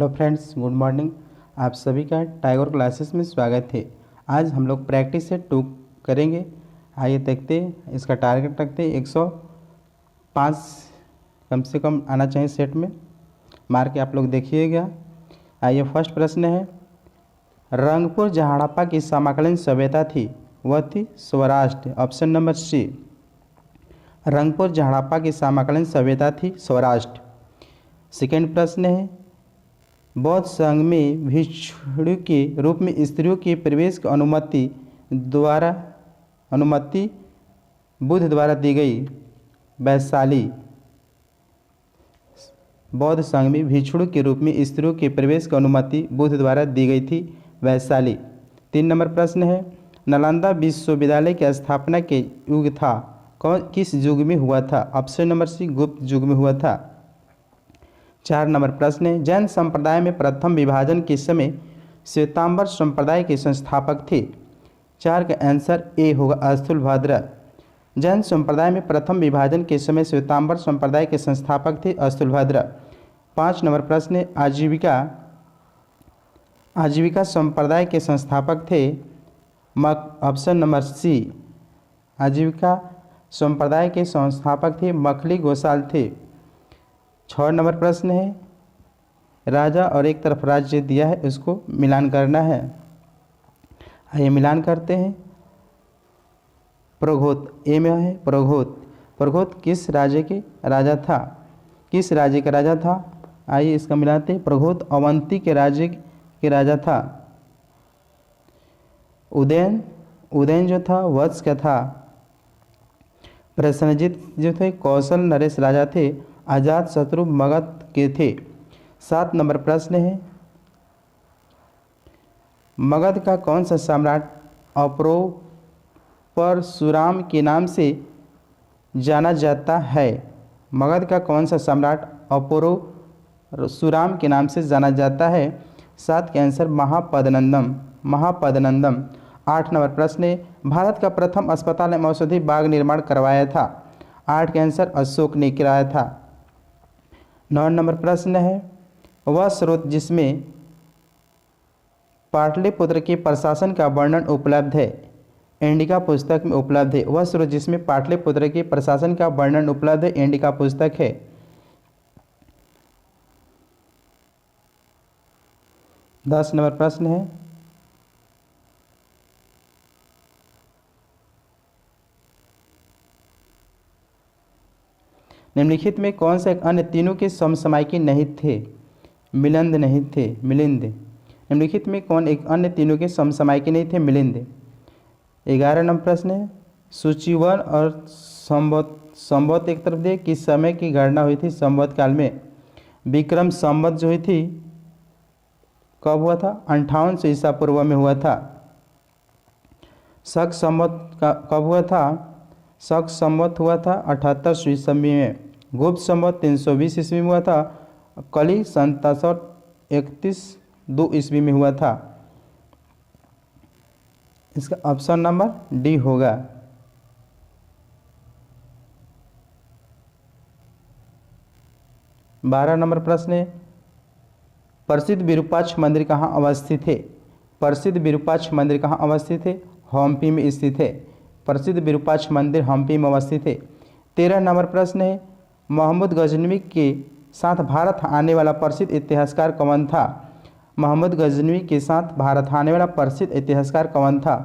Hello friends, good morning. आप सभी का टाइगर क्लासेस में स्वागत है। आज हम लोग प्रैक्टिस सेट 2 करेंगे। आइए देखते हैं। इसका टारगेट रखते हैं 105 कम से कम आना चाहिए सेट में। मार के आप लोग देखिएगा। आइए, फर्स्ट प्रश्न है, रंगपुर जहाँ हड़प्पा की समकालीन सभ्यता थी वह थी Saurashtra. Option number C, Rangpur जहाँ हड़प्पा की समकालीन सभ्यता थी सौराष्ट्र। सेकेंड प्रश्न है, बौद्ध संघ में भिक्षु के रूप में स्त्रियों के प्रवेश की अनुमति बुद्ध द्वारा दी गई। वैशाली। बौद्ध संघ में भिक्षु के रूप में स्त्रियों के प्रवेश की अनुमति बुद्ध द्वारा दी गई थी। वैशाली। 3 नंबर प्रश्न है, नालंदा विश्वविद्यालय की स्थापना के युग था किस युग में हुआ था? ऑप्शन नंबर सी, गुप्त युग में हुआ था। 4 नंबर प्रश्न है, जैन संप्रदाय में प्रथम विभाजन के समय श्वेतांबर संप्रदाय के संस्थापक थे। 4 का आंसर ए होगा, अस्थूलभद्र। जैन संप्रदाय में प्रथम विभाजन के समय श्वेतांबर संप्रदाय के संस्थापक थे अस्थूलभद्र। 5 नंबर प्रश्न है, आजीविका संप्रदाय के संस्थापक थे ऑप्शन नंबर सी, आजीविका संप्रदाय के संस्थापक थे मखली गोसाल थे। 6 नंबर प्रश्न है, राजा और एक तरफ राज्य दिया है, उसको मिलान करना है। आइए मिलान करते हैं। प्रघोत, ए में है प्रघोत। प्रघोत किस राज्य के राजा था? किस राज्य का राजा था? आइए इसका मिलाते हैं। प्रघोत अवंती के राज्य के राजा था। उदयन जो था वत्स का था। प्रसन्नजित जो थे कौशल नरेश राजा थे। आजाद शत्रु मगध के थे। 7 नंबर प्रश्न है, मगध का कौन सा सम्राट अपरो परशुराम के नाम से जाना जाता है? मगध का कौन सा सम्राट अपरो परशुराम के नाम से जाना जाता है? 7 के आंसर महापद्नंदम। 8 नंबर प्रश्न है, भारत का प्रथम अस्पताल एवं औषधि बाग निर्माण करवाया था? 8 के आंसर अशोक ने कराया था। 9 नंबर प्रश्न है, वह स्रोत जिसमें पाटलिपुत्र के प्रशासन का वर्णन उपलब्ध है इंडिका पुस्तक में उपलब्ध है। वह स्रोत जिसमें पाटलिपुत्र के प्रशासन का वर्णन उपलब्ध है इंडिका पुस्तक है। 10 नंबर प्रश्न है, निम्नलिखित में कौन से एक अन्य तीनों के समसामयिकी नहीं थे? मिलिंद नहीं थे। मिलिंद। निम्नलिखित में कौन एक अन्य तीनों के समसामयिकी नहीं थे? मिलिंद। 11 नंबर प्रश्न है, सूचीवन और संवत एक तरफ दे किस समय की गणना हुई थी? संवत काल में। विक्रम संवत जो हुई थी कब हुआ था? 5800 ईसा पूर्व में हुआ था। शक संवत कब हुआ था? शक संवत हुआ था 7800 ईस्वी में। गुप्त संवत 320 ईस्वी में हुआ था। कली 2731 ईस्वी में हुआ था। इसका ऑप्शन नंबर डी होगा। बारह नंबर प्रश्न है, प्रसिद्ध विरूपाक्ष मंदिर कहाँ अवस्थित है? प्रसिद्ध विरूपाक्ष मंदिर कहाँ अवस्थित है? हम्पी में स्थित है। प्रसिद्ध विरूपाक्ष मंदिर हम्पी में अवस्थित है। 13 नंबर प्रश्न है, मोहम्मद गजनवी के साथ भारत आने वाला प्रसिद्ध इतिहासकार कौन था? मोहम्मद गजनवी के साथ भारत आने वाला प्रसिद्ध इतिहासकार कौन था?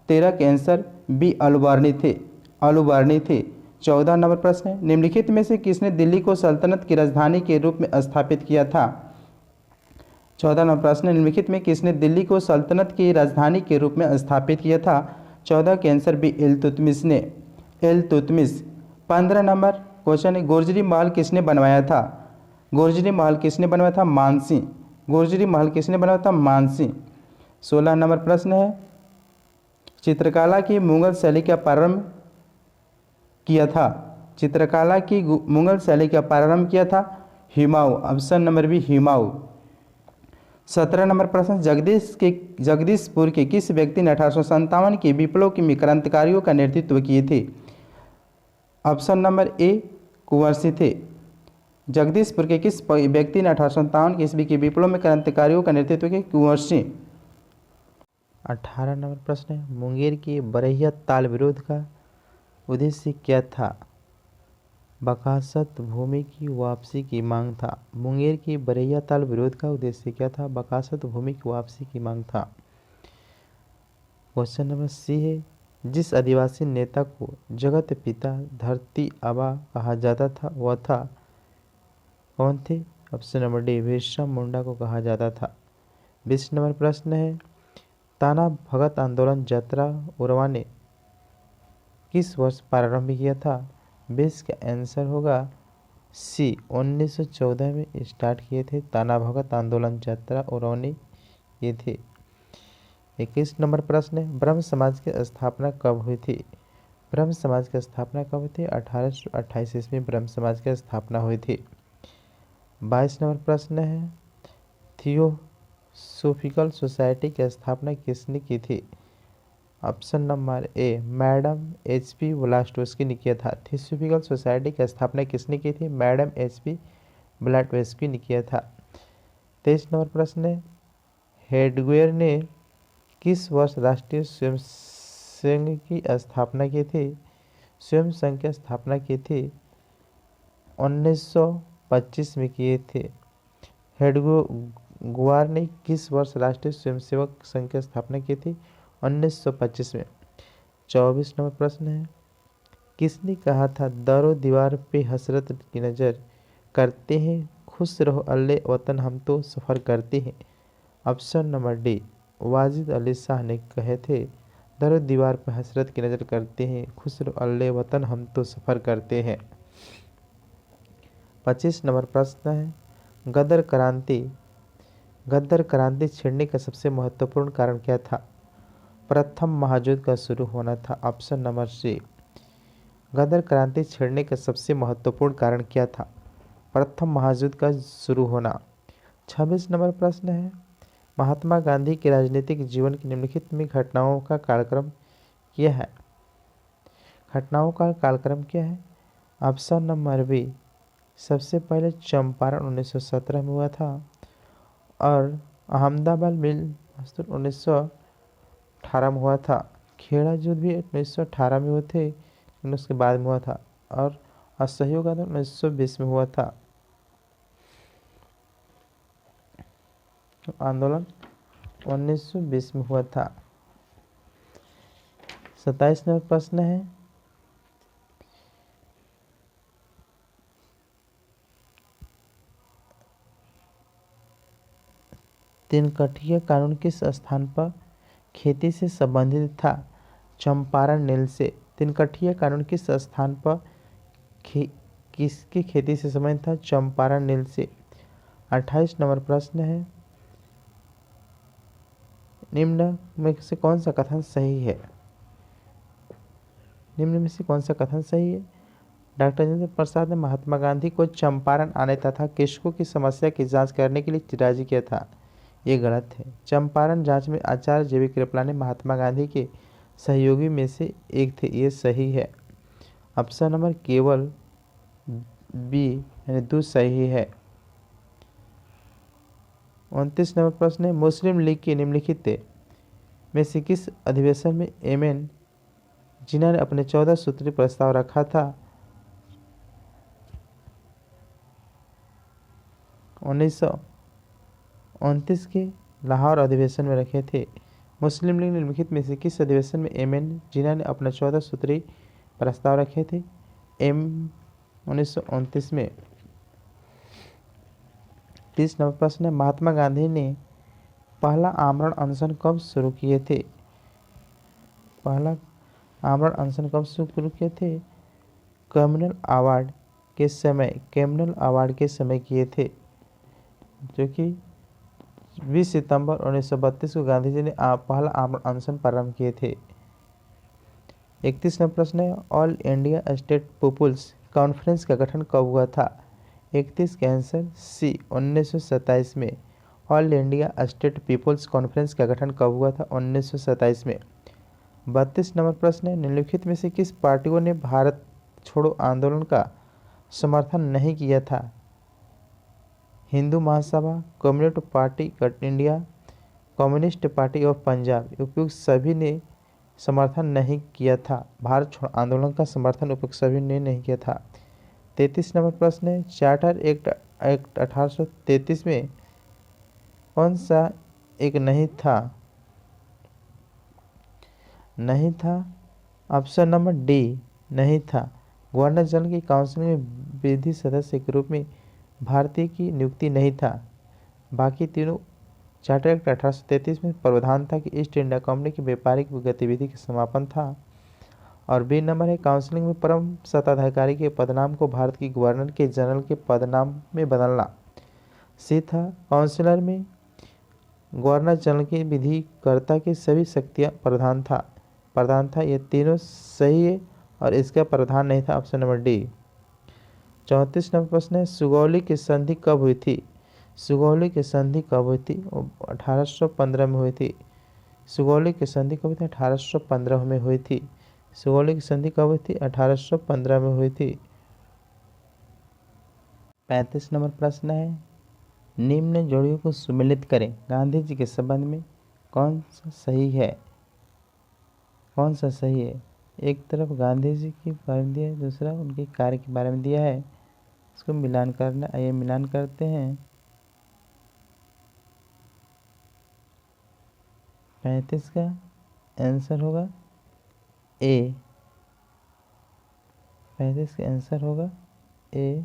13 के आंसर बी अलुबर्नी थे। 14 नंबर प्रश्न है, निम्नलिखित में से किसने दिल्ली को सल्तनत की राजधानी के रूप में स्थापित किया था? 14 नंबर प्रश्न, निम्नलिखित में किसने दिल्ली को सल्तनत की राजधानी के रूप में स्थापित किया था? 14 के आंसर भी इल्तुतमिश ने। 15 नंबर क्वेश्चन है, गुर्जरी महल किसने बनवाया था? गुर्जरी महल किसने बनवाया था? मानसिंह। गुर्जरी महल किसने बनवाया था? मानसिंह। 16 नंबर प्रश्न है, चित्रकला की मुगल शैली का प्रारंभ किया था? चित्रकला की मुगल शैली का प्रारंभ किया था Humayun. Option number B Humayun. 17 number प्रश्न, जगदीशपुर के किस व्यक्ति ने 1857 के विप्लव की क्रांतिकारियों का नेतृत्व किए थे? ऑप्शन नंबर ए कुंवर सिंह थे। जगदीशपुर के किस व्यक्ति ने 1857 ईस्वी के विप्लव में क्रांतिकारियों का नेतृत्व किया? कुंवर सिंह। 18 नंबर प्रश्न है, मुंगेर के बरहिया ताल विरोध का उद्देश्य क्या था? बकासत भूमि की वापसी की मांग था। मुंगेर की बरहिया ताल विरोध का उद्देश्य क्या था? बकासत भूमि की वापसी की मांग था। क्वेश्चन नंबर सी है, जिस आदिवासी नेता को जगत पिता धरती आबा कहा जाता था वह था? कौन थे? Option number D, Birsa Munda को कहा जाता था। 20 नंबर प्रश्न है, ताना भगत आंदोलन यात्रा उरवा ने किस वर्ष प्रारंभ किया था? 20 का आंसर होगा सी, 1914 में स्टार्ट किए थे। ताना भगत आंदोलन यात्रा उरवा ने किए थे। 21 नंबर प्रश्न है, ब्रह्म समाज की स्थापना कब हुई थी? ब्रह्म समाज की स्थापना कब हुई थी? 1828 ईस्वी में ब्रह्म समाज की स्थापना हुई थी। 22 नंबर प्रश्न है, थियोसोफिकल सोसाइटी की स्थापना किसने की थी? Option number A, madam H P. Blavatsky ने किया था। थियोसोफिकल सोसाइटी की स्थापना किसने की थी? Madam H P. ब्लाटोस्की ने किया था। 23 नंबर प्रश्न है, हेडगेवार ने किस वर्ष राष्ट्रीय स्वयं संघ की स्थापना की थी? स्वयं संघ की स्थापना की थी 1925 में किए थे। हेडगेवार ने किस वर्ष राष्ट्रीय स्वयंसेवक संघ की स्थापना की थी? 1925 में। 24 नंबर प्रश्न है, किसने कहा था दरो दीवार पे हसरत की नज़र करते हैं, खुश रहो अल्ले वतन हम तो सफ़र करते हैं? Option number D, Wajid Ali Shah ने कहे थे दरो दीवार पर हसरत की नज़र करते हैं, खुश रहो अल्ले वतन हम तो सफ़र करते हैं। 25 नंबर प्रश्न है, गदर क्रांति छिड़ने का सबसे महत्वपूर्ण कारण क्या था? प्रथम महायुद्ध का शुरू होना था। ऑप्शन नंबर सी, गदर क्रांति छिड़ने का सबसे महत्वपूर्ण कारण क्या था? प्रथम महायुद्ध का शुरू होना। 26 नंबर प्रश्न है, महात्मा गांधी के राजनीतिक जीवन की निम्नलिखित में घटनाओं का कालक्रम क्या है? घटनाओं का कालक्रम क्या है? ऑप्शन नंबर बी, सबसे पहले चंपारण 1917 में हुआ था और अहमदाबाद मिल 1918 में हुआ था। खेड़ा युद्ध भी 1918 में हुए थे लेकिन उसके बाद में हुआ था और असहयोग आंदोलन 1920 में हुआ था। आंदोलन 1920 में हुआ था। 27 नंबर प्रश्न है, तिनकठिया कानून किस स्थान पर खेती से संबंधित था? चंपारण नील से। तिनकठिया कानून किस स्थान पर किसकी खेती से संबंधित था? चंपारण नील से। 28 नंबर प्रश्न है, निम्न में से कौन सा कथन सही है? निम्न में से कौन सा कथन सही है? डॉक्टर राजेंद्र प्रसाद ने महात्मा गांधी को चंपारण आने तथा कृषकों की समस्या की जांच करने के लिए राजी किया था। ये गलत है। चंपारण जांच में आचार्य जे.बी. कृपलानी महात्मा गांधी के सहयोगी में से एक थे। ये सही है। ऑप्शन नंबर केवल बी यानी दो सही है। 29 नंबर प्रश्न है, मुस्लिम लीग के निम्नलिखित में से किस अधिवेशन में एम.एन. जिन्ना ने अपने 14 सूत्री प्रस्ताव रखा था? 1929 के लाहौर अधिवेशन में रखे थे। मुस्लिम लीग निम्नलिखित में से किस अधिवेशन में एम.एन. जिन्ना ने अपना 14 सूत्री प्रस्ताव रखे थे? 1929 में। 30 नंबर प्रश्न है, महात्मा गांधी ने पहला आमरण अनशन कब शुरू किए थे? पहला आमरण अनशन कब शुरू किए थे? कम्युनल अवार्ड के समय किए थे, जो कि 20 सितंबर 1932 को गांधी जी ने पहला आमरण अनशन प्रारंभ किए थे। 31 नंबर प्रश्न है, All India State People's Conference का गठन कब हुआ था? 31 का आंसर सी, 1927 में। All India State People's Conference का गठन कब हुआ था? 1927 में। 32 नंबर प्रश्न है, निम्नलिखित में से किस पार्टियों ने भारत छोड़ो आंदोलन का समर्थन नहीं किया था? Hindu Mahasabha, communist party India, communist party of Punjab, उपयुक्त सभी ने समर्थन नहीं किया था। भारत छोड़ो आंदोलन का समर्थन उपयुक्त सभी ने नहीं किया था। 33 नंबर प्रश्न है, चार्टर एक्ट 1833 में कौन सा एक नहीं था? ऑप्शन नंबर डी नहीं था। गवर्नर जनरल की काउंसिल में विधि सदस्य के रूप में भारतीय की नियुक्ति नहीं था। बाकी तीनों चार्टर एक्ट 1833 में प्रावधान था कि ईस्ट इंडिया कंपनी की व्यापारिक गतिविधि का समापन था। और बी नंबर है, काउंसिलिंग में परम सत्ताधिकारी के पदनाम को भारत की गवर्नर के जनरल के पदनाम में बदलना। सी था, काउंसिलर में गवर्नर जनरल की विधिकर्ता की सभी शक्तियां प्रधान था। ये तीनों सही है और इसका प्रावधान नहीं था। Option number D. 34 नंबर प्रश्न है, सुगौली की संधि कब हुई थी? सुगौली की संधि कब हुई थी? 1815 में हुई थी। सुगौली की संधि कब हुई थी? 1815 में हुई थी। सुगौली की संधि कब हुई थी? 1815 में हुई थी। 35 नंबर प्रश्न है, निम्न जोड़ियों को सुमेलित करें। गांधी जी के संबंध में कौन सा सही है? कौन सा सही है? एक तरफ गांधी जी के बारे में दिया है, दूसरा उनके कार्य के बारे में दिया है। इसको मिलान करना, आइए मिलान करते हैं। 35 का आंसर होगा ए। 35 का आंसर होगा ए।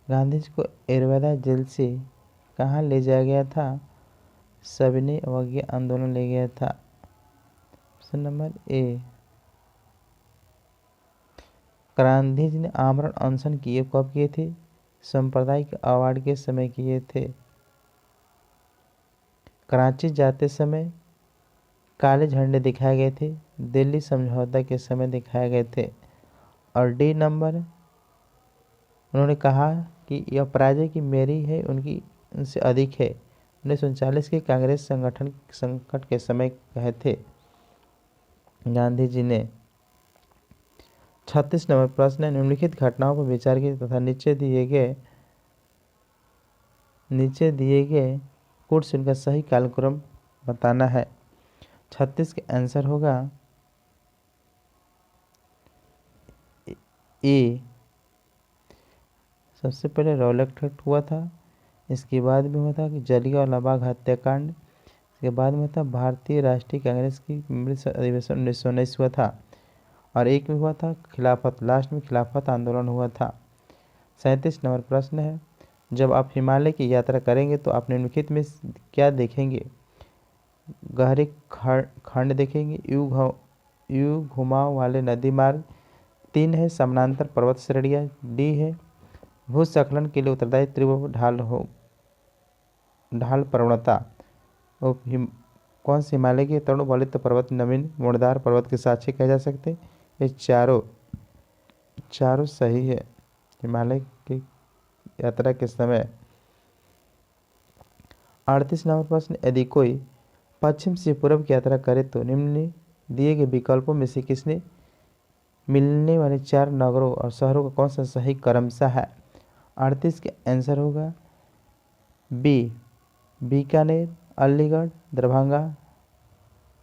गांधी जी को एरवदा जेल से कहाँ ले जाया गया था? सविनय अवज्ञा आंदोलन ले गया था। Option number A. Gandhi ji ने आमरण अनशन किए, कब किए थे? सांप्रदायिक अवार्ड के समय किए थे। कराची जाते समय काले झंडे दिखाए गए थे, दिल्ली समझौता के समय दिखाए गए थे। और डी नंबर, उन्होंने कहा कि यह पराजय की मेरी है, उनकी उनसे अधिक है। 1939 के कांग्रेस संकट के समय कहे थे गांधी जी ने। 36 नंबर प्रश्न है, निम्नलिखित घटनाओं पर विचार कीजिए तथा नीचे दिए गए कोड से उनका सही कालक्रम बताना है। 36 का आंसर होगा ए। सबसे पहले रॉलेट एक्ट हुआ था, इसके बाद में हुआ था कि जलियांवाला बाग हत्याकांड, इसके बाद में था भारतीय राष्ट्रीय कांग्रेस की अधिवेशन 1919 हुआ था। और एक में हुआ था खिलाफत, लास्ट में खिलाफत आंदोलन हुआ था। 37 नंबर प्रश्न है, जब आप हिमालय की यात्रा करेंगे तो आप निम्नलिखित में क्या देखेंगे? गहरे खंड देखेंगे, यू घुमाव वाले नदी मार्ग, 3 है समानांतर पर्वत श्रेणियाँ, डी है भूस्खलन के लिए उत्तरदायी तीव्र ढाल प्रवणता। कौन से हिमालय के तरुण वलित पर्वत नवीन मोड़दार पर्वत के साक्षी कहे जा सकते? ये चारों सही है हिमालय की यात्रा के समय। 38 नंबर प्रश्न, यदि कोई पश्चिम से पूर्व की यात्रा करे तो निम्न दिए गए विकल्पों में से किसने मिलने वाले 4 नगरों और शहरों का कौन सा सही क्रमशः है? 38 का आंसर होगा बी, बीकानेर, अलीगढ़, दरभंगा,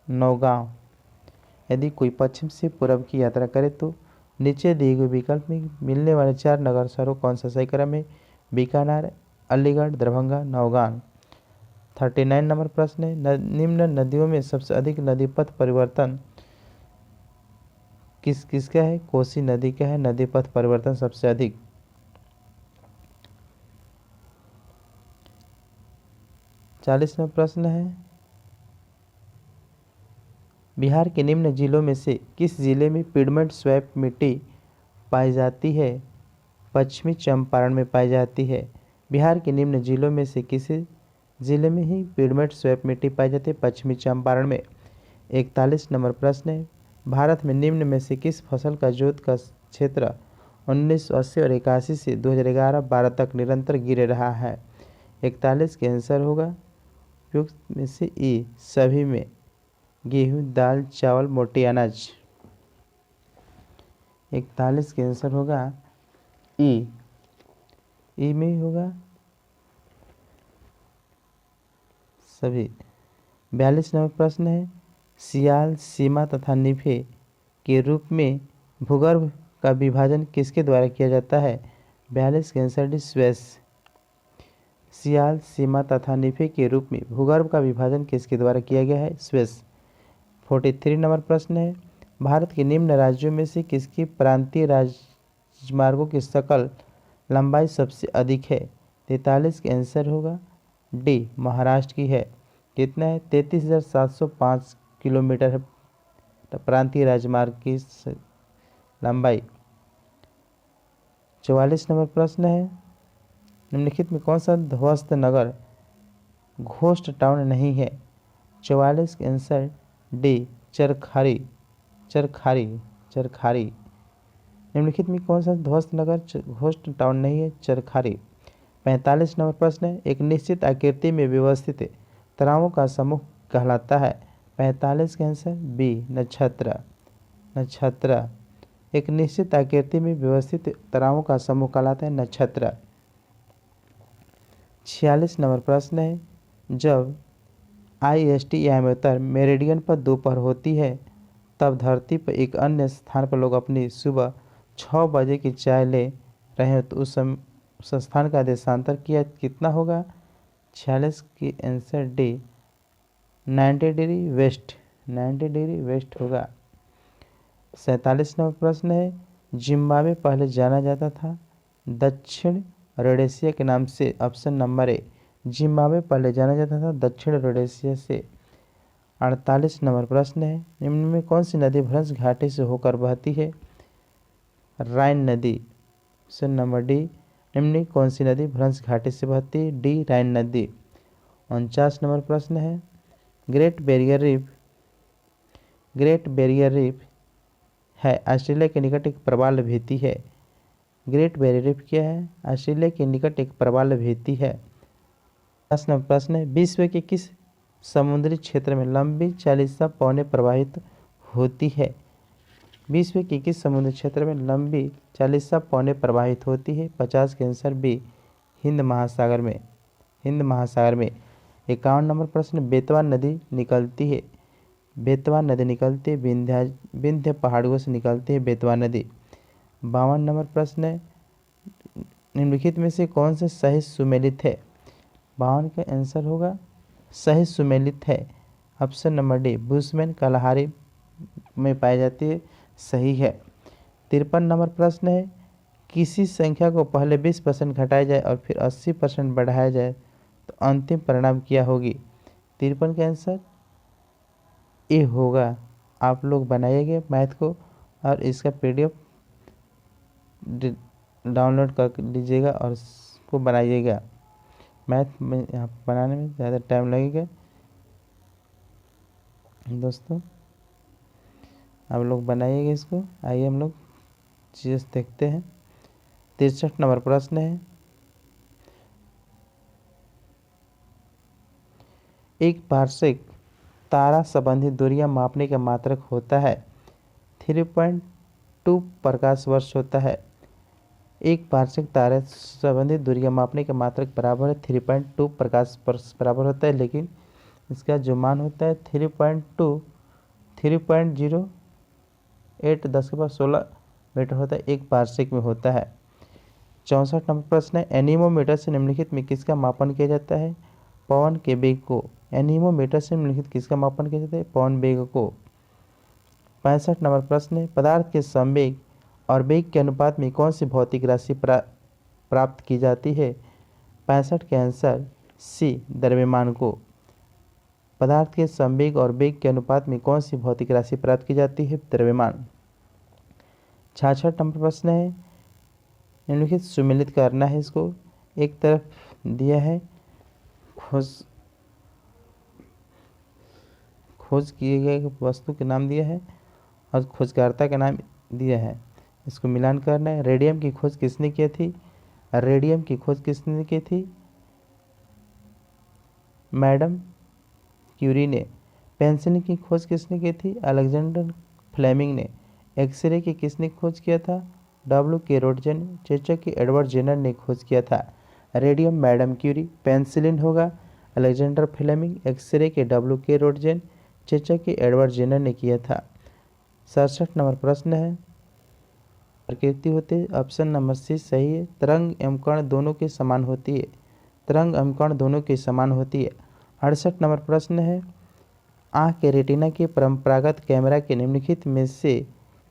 नौगांव। यदि कोई पश्चिम से पूर्व की यात्रा करे तो नीचे दिए गए विकल्प में मिलने वाले 4 नगर शहरों कौन सा सही क्रम है? बीकानेर, अलीगढ़, दरभंगा, नौगांव। 39 नंबर प्रश्न है, निम्न नदियों में सबसे अधिक नदी पथ परिवर्तन किसका है? कोसी नदी का है नदी पथ परिवर्तन सबसे अधिक। 40 नंबर प्रश्न है, बिहार के निम्न जिलों में से किस जिले में पिडमेंट स्वैप मिट्टी पाई जाती है? पश्चिमी चंपारण में पाई जाती है। बिहार के निम्न जिलों में से किसी जिले में ही पिडमेंट स्वैप मिट्टी पाई जाती है? पश्चिमी चंपारण में। 41 नंबर प्रश्न है, भारत में निम्न में से किस फसल का जोत का क्षेत्र 1980 और 81 से 2011-12 तक निरंतर गिर रहा है? 41 के आंसर होगा उपयुक्त में से ई, सभी में। गेहूं, दाल, चावल, मोटे अनाज। 41 का आंसर होगा ई। ई में ही होगा सभी। 42 नंबर प्रश्न है, सियाल, सीमा तथा निभे के रूप में भूगर्भ का विभाजन किसके द्वारा किया जाता है? 42 का आंसर डी स्वेस। सियाल, सीमा तथा निभे के रूप में भूगर्भ का विभाजन किसके द्वारा किया गया है? स्वेस। 43 नंबर प्रश्न है, भारत के निम्न राज्यों में से किसकी प्रांतीय राजमार्गों की सकल लंबाई सबसे अधिक है? 43 का आंसर होगा डी, महाराष्ट्र की है। कितना है? 33,705 किलोमीटर है प्रांतीय राजमार्ग की लंबाई। 44 नंबर प्रश्न है, निम्नलिखित में कौन सा ध्वस्त नगर घोस्ट टाउन नहीं है? 44 का आंसर डी, चरखारी। चरखारी चरखारी निम्नलिखित में कौन सा ध्वस्त नगर घोस्ट टाउन नहीं है? चरखारी। 45 नंबर प्रश्न है, एक निश्चित आकृति में व्यवस्थित तराओं का समूह कहलाता है? 45 का आंसर बी, नक्षत्र। नक्षत्र। एक निश्चित आकृति में व्यवस्थित तराओं का समूह कहलाता है नक्षत्र। 46 नंबर प्रश्न है, जब IST यामोत्तर मेरिडियन पर दोपहर होती है तब धरती पर एक अन्य स्थान पर लोग अपनी सुबह 6 बजे की चाय ले रहे हो तो उस स्थान का देशांतर किया कितना होगा? 46 की answer D, 90 degree west. 90 degree west होगा। 47 नंबर प्रश्न है, जिम्बाब्वे पहले जाना जाता था दक्षिण रोडेशिया के नाम से? ऑप्शन नंबर ए, जिम्बाब्वे पहले जाना जाता था दक्षिण रोडेशिया से। 48 नंबर प्रश्न है, निम्न में कौन सी नदी भ्रंश घाटी से होकर बहती है? राइन नदी। ऑप्शन नंबर डी, निम्न में कौन सी नदी भ्रंश घाटी से बहती है? डी, राइन नदी। 49 नंबर प्रश्न है, ग्रेट बैरियर रीफ है ऑस्ट्रेलिया के निकट एक प्रवाल भित्ति है। ग्रेट बैरियर रीफ क्या है? ऑस्ट्रेलिया के निकट एक प्रवाल भित्ति है। 10 नंबर प्रश्न है, विश्व के किस समुद्री क्षेत्र में लंबी चालीसा पौने प्रवाहित होती है? विश्व के किस समुद्री क्षेत्र में लंबी चालीसा पौने प्रवाहित होती है? 50 के आंसर बी, हिंद महासागर में। हिंद महासागर में। 51 नंबर प्रश्न, बेतवा नदी निकलती है? बेतवा नदी निकलती है विंध्य पहाड़ियों से निकलती है बेतवा नदी। 52 नंबर प्रश्न है, निम्नलिखित में से कौन से सही सुमेलित है? 52 का आंसर होगा सही सुमेलित है ऑप्शन नंबर डी, बुशमैन कलाहारी में पाई जाती है, सही है। 53 नंबर प्रश्न है, किसी संख्या को पहले 20% घटाया जाए और फिर 80% बढ़ाया जाए तो अंतिम परिणाम क्या होगी? 53 का आंसर ए होगा। आप लोग बनाइएगा मैथ को और इसका PDF डाउनलोड कर लीजिएगा और इसको बनाइएगा। मैथ में यहाँ बनाने में ज़्यादा टाइम लगेगा दोस्तों, आप लोग बनाइएगा इसको। आइए हम लोग चीज़ देखते हैं। 63 नंबर प्रश्न है, एक पार्श्विक तारा संबंधी दूरियां मापने का मात्रक होता है 3.2 प्रकाश वर्ष होता है। एक पार्श्विक तारा संबंधी दूरियां मापने का मात्रक बराबर है 3.2 प्रकाश वर्ष बराबर होता है, लेकिन इसका जो मान होता है 3.08 10⁻16 मीटर होता है, एक पार्श्विक में होता है। 64 नंबर प्रश्न है, एनीमोमीटर से निम्नलिखित में किसका मापन किया जाता है? पवन के वेग को। एनीमोमीटर से निम्नलिखित किसका मापन किया जाता है? पवन वेग को। 65 नंबर प्रश्न है, पदार्थ के संवेग और वेग के अनुपात में कौन सी भौतिक राशि प्राप्त की जाती है? 65 के आंसर सी, द्रव्यमान को। पदार्थ के संवेग और वेग के अनुपात में कौन सी भौतिक राशि प्राप्त की जाती है? द्रव्यमान। 66 नंबर प्रश्न है, निम्नलिखित सुमेलित करना है इसको। एक तरफ दिया है खोज किए गए वस्तु के नाम दिया है और खोजकर्ता का नाम दिया है, इसको मिलान करना है। रेडियम की खोज किसने की थी? रेडियम की खोज किसने की थी? मैडम क्यूरी ने। पेंसिलिन की खोज किसने की थी? अलेक्जेंडर फ्लेमिंग ने। एक्सरे की किसने खोज किया था? W.K. रोटजन। चेचक की एडवर्ड जेनर ने खोज किया था। Radium madam Curie. पेंसिलिन होगा अलेक्जेंडर फ्लेमिंग। एक्सरे के W.K. रोटजन। चेचक की एडवर्ड जेनर ने किया था। 67 नंबर प्रश्न है, प्रकृति होती है। ऑप्शन नंबर सी सही है। तरंग एवं कण दोनों के समान होती है। तरंग एवं कण दोनों के समान होती है। 68 नंबर प्रश्न है, आँख के रेटिना के परंपरागत कैमरा के निम्नलिखित में से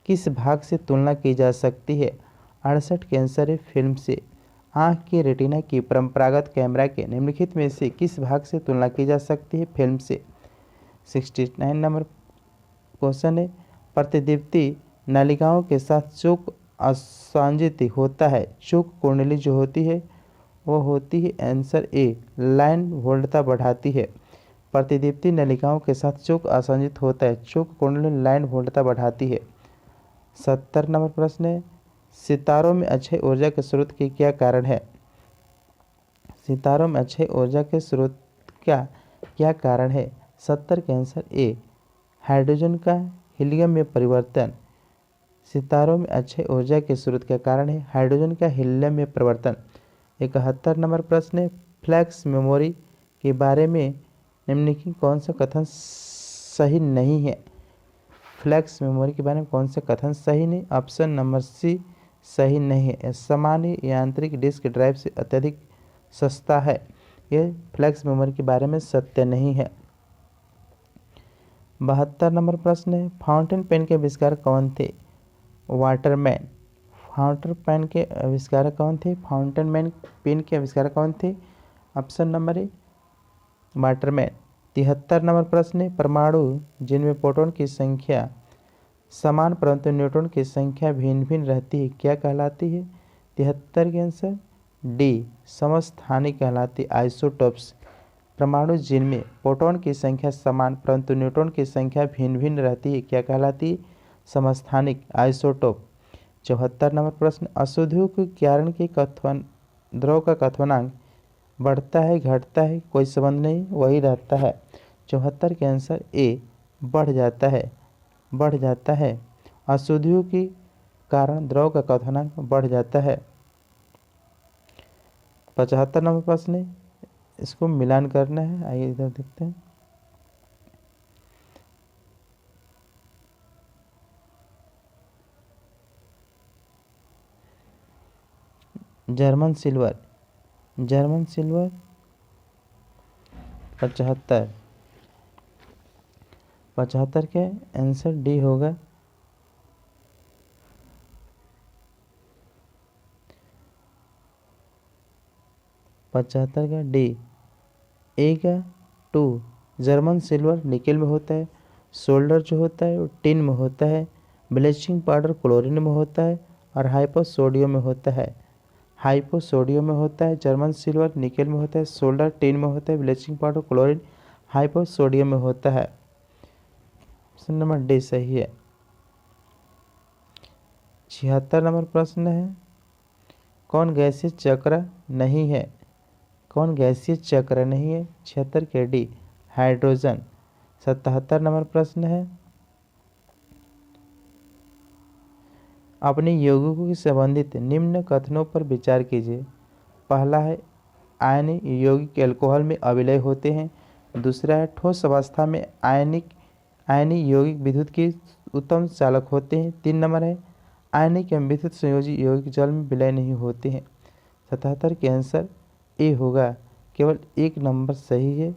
किस भाग से तुलना की जा सकती है? 68 के आंसर है फिल्म से। आँख के रेटिना की परंपरागत कैमरा के निम्नलिखित में से किस भाग से तुलना की जा सकती है? फिल्म से। 69 नंबर क्वेश्चन है, प्रतिदीप्ति नलिकाओं के साथ चूक आसंजित होता है। चूक कुंडली जो होती है वो होती है आंसर ए लाइन वोल्टता बढ़ाती है। प्रतिदीप्ति नलिकाओं के साथ चूक आसंजित होता है। चूक कुंडली लाइन वोल्टता बढ़ाती है। 70 नंबर प्रश्न है, सितारों में अक्षय ऊर्जा के स्रोत के क्या कारण है? सितारों में अक्षय ऊर्जा के स्रोत का क्या कारण है? 70 के आंसर ए हाइड्रोजन का हीलियम में परिवर्तन। सितारों में अक्षय ऊर्जा के स्रोत का कारण है हाइड्रोजन का हीलियम में परिवर्तन। 71 नंबर प्रश्न है, फ्लैश मेमोरी के बारे में निम्नलिखित कौन सा कथन सही नहीं है? फ्लैश मेमोरी के बारे में कौन सा कथन सही नहीं? ऑप्शन नंबर सी सही नहीं है। सामान्य यांत्रिक डिस्क ड्राइव से अत्यधिक सस्ता है। यह फ्लैश मेमोरी के बारे में सत्य नहीं है। 72 नंबर प्रश्न है, फाउंटेन पेन के आविष्कार कौन थे? वाटरमैन। फाउंटेन पेन के आविष्कारक कौन थे? फाउंटेन पेन के आविष्कारक कौन थे? ऑप्शन नंबर ए वाटरमैन। 73 नंबर प्रश्न है, परमाणु जिनमें प्रोटॉन की संख्या समान परंतु न्यूट्रॉन की संख्या भिन्न भिन्न रहती है क्या कहलाती है? 73 के आंसर डी समस्थानिक कहलाती आइसोटोप्स। परमाणु जिनमें प्रोटॉन की संख्या समान परंतु न्यूट्रॉन की संख्या भिन्न भिन्न रहती है क्या कहलाती? समस्थानिक आइसोटोप। 74 नंबर प्रश्न, अशुद्धियों के कारण के कथन द्रव का कथनांक बढ़ता है घटता है कोई संबंध नहीं वही रहता है। 74 के आंसर ए बढ़ जाता है। बढ़ जाता है। अशुद्धियों के कारण द्रव का कथनांक बढ़ जाता है। 75 नंबर प्रश्न है, इसको मिलान करना है। आइए इधर देखते हैं। German silver. German silver 75। 75 के आंसर डी होगा। पचहत्तर का डी। ए का 2। जर्मन सिल्वर निकेल में होता है। सोल्डर जो होता है वो टिन में होता है। ब्लीचिंग पाउडर क्लोरीन में होता है और हाइपोसोडियम में होता है। हाइपोसोडियम में होता है। जर्मन सिल्वर निकेल में होता है। सोल्डर टिन में होता है। ब्लीचिंग पाउडर क्लोरीन हाइपोसोडियम में होता है। ऑप्शन नंबर डी सही है। 76 नंबर प्रश्न है, कौन गैसीय चक्र नहीं है? कौन गैसीय चक्र नहीं है? 76 के डी हाइड्रोजन। 77 नंबर प्रश्न है, अपने यौगिकों से संबंधित निम्न कथनों पर विचार कीजिए। पहला है आयनिक यौगिक अल्कोहल में अविलय होते हैं। दूसरा है ठोस अवस्था में आयनिक यौगिक विद्युत के उत्तम चालक होते हैं। 3 नंबर है आयनिक एवं विद्युत संयोजी यौगिक जल में विलय नहीं होते हैं। 77 के आंसर ए होगा। केवल 1 नंबर सही है।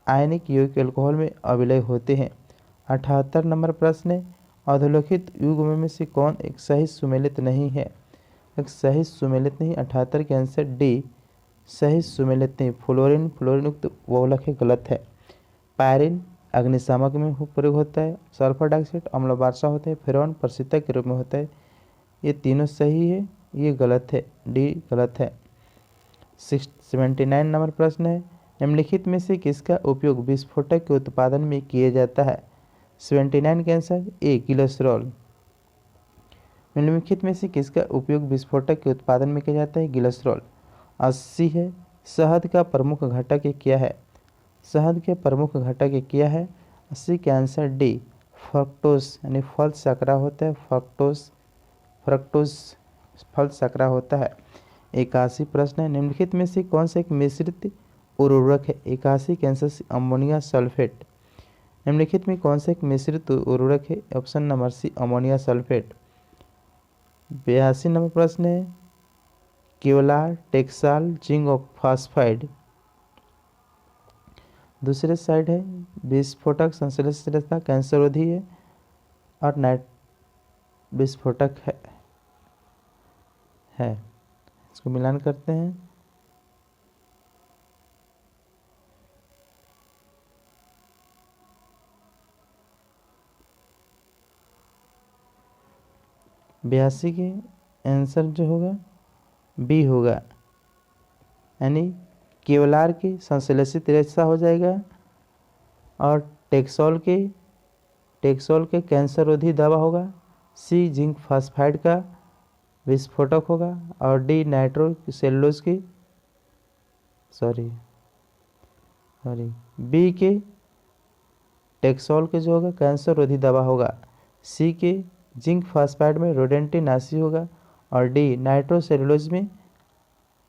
आयनिक यौगिक अल्कोहल में अविलय होते हैं। 78 नंबर प्रश्न है, अधोलिखित युग्म में से कौन एक सही सुमेलित नहीं है? एक सही सुमेलित नहीं। 78 के आंसर डी सही सुमेलित नहीं। फ्लोरीन फ्लोरीन बहुलक है गलत है। पायरिन अग्निशामक में प्रयोग होता है। सल्फर डाइऑक्साइड अम्ल वर्षा होता है। फ्रेरॉन प्रशीतक के रूप में होता है। ये तीनों सही है, ये गलत है, डी गलत है। 79 नंबर प्रश्न है, निम्नलिखित में से किसका उपयोग विस्फोटक के उत्पादन में किया जाता है? 79 के आंसर ए ग्लिसरॉल। निम्नलिखित में से किसका उपयोग विस्फोटक के उत्पादन में किया जाता है? ग्लिसरॉल। 80 है, शहद का प्रमुख घटक क्या है? शहद के प्रमुख घटक क्या है? 80 के आंसर डी फ्रक्टोज यानी फल सकरा होता है, फ्रक्टोज फल सकरा होता है। 81 प्रश्न है, निम्नलिखित में से कौन सा एक मिश्रित उर्वरक है? 81 के आंसर सी अमोनिया सल्फेट। निम्नलिखित में कौन सा एक मिश्रित उर्वरक है? Option number C ammonia sulphate. 82 number प्रश्न है, केवलार, टेक्साल, जिंक और फास्फाइड दूसरे साइड है विस्फोटक संश्लेषित कैंसरोधी है और नाइट विस्फोटक है। इसको मिलान करते हैं। बयासी के आंसर जो होगा बी होगा, यानी केवलार की संश्लेषित रेशा हो जाएगा और टेक्सोल के कैंसरोधी दवा होगा। सी जिंक फास्फाइड का विस्फोटक होगा और डी नाइट्रो सेलुलोज की बी के टेक्सोल के जो होगा कैंसरोधी दवा होगा। सी के जिंक फास्फाइड में रोडेंटिनासी होगा और डी नाइट्रोसेलुलोज में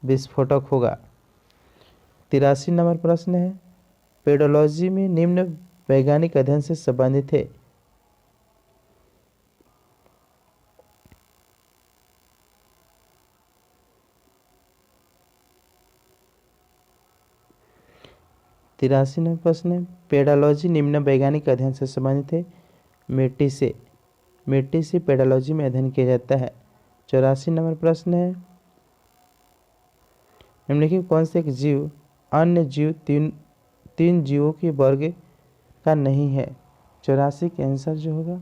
विस्फोटक होगा। 83 नंबर प्रश्न है, पेडोलॉजी में निम्न वैज्ञानिक अध्ययन से संबंधित है। तिरासी नंबर प्रश्न है, पेडोलॉजी निम्न वैज्ञानिक अध्ययन से संबंधित है। मिट्टी से पेडोलॉजी में अध्ययन किया जाता है। 84 नंबर प्रश्न है, निम्नलिखित कौन से एक जीव अन्य जीव तीन जीवों के वर्ग का नहीं है? 84 के आंसर जो होगा